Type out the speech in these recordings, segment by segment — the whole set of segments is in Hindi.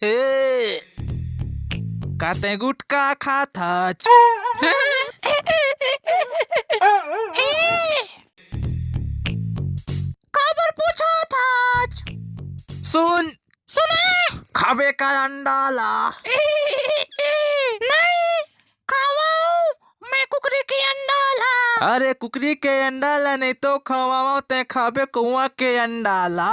हे काते गुटका खाता खबर पूछा था। सुन सुना खावे का अंडाला नहीं खावाओ मैं कुकरी के अंडाला। अरे कुकरी के अंडाला नहीं तो खवाओ ते खावे कुआ के अंडाला।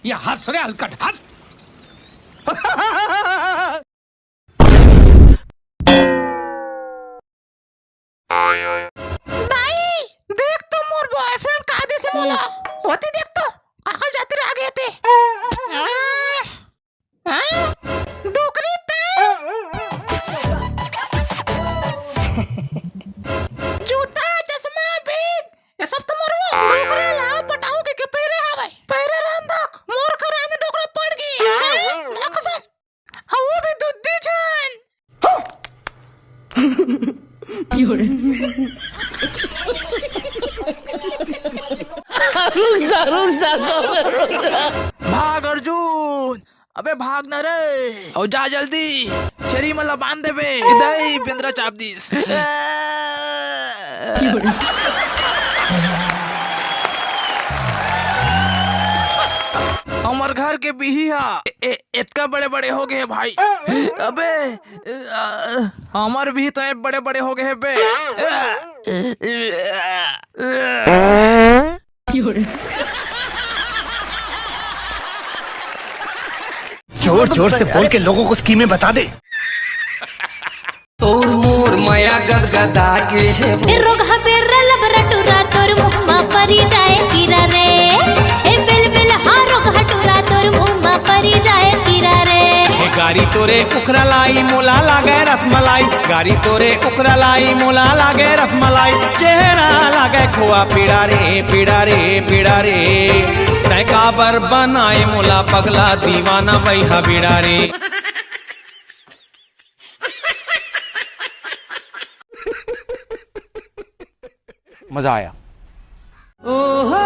या हंस रे हलकट हंस। दाई देख तो मोर बॉयफ्रेंड कादी से बोला होती देख तो काकल जाती रह गए थे। डोकरी ते जूता चश्मा बैग ये सब तो मोर डोकरे ला पटाऊ के पहरे हवे पहरे रंदक मोर कराने डोकरा पड़ गई ना कसम वो भी दुद्दी जान। भाग अर्जुन अबे भाग न रे और जा जल्दी चरी मला बांध दे बे दई पेंद्रा चाप दीस। हमार घर के बिहिया इतना बड़े बड़े हो गए भाई। अबे हमार भी तो बड़े बड़े हो गए बे। जोर जोर से बोल के लोगों को स्कीमें बता दे। तोर मोर माया गदगदा के रोग हबेरा लबरटुरा तोर मुहमा परी जाए कीरा रे ए बिल बिल हा रोग हटुरा तोर मुहमा परी जाए कीरा रे। गारी तोरे उखरा लाई मोला लागे रसमलाई गारी तोरे उखरा लाई मोला लागे रसमलाई चेहरा लागे खोआ पीड़ा रे पीड़ा रे पीड़ा रे तय काबर बनाए मोला पगला दीवाना बैहा बीड़ा रे। मजा आया। ओ हो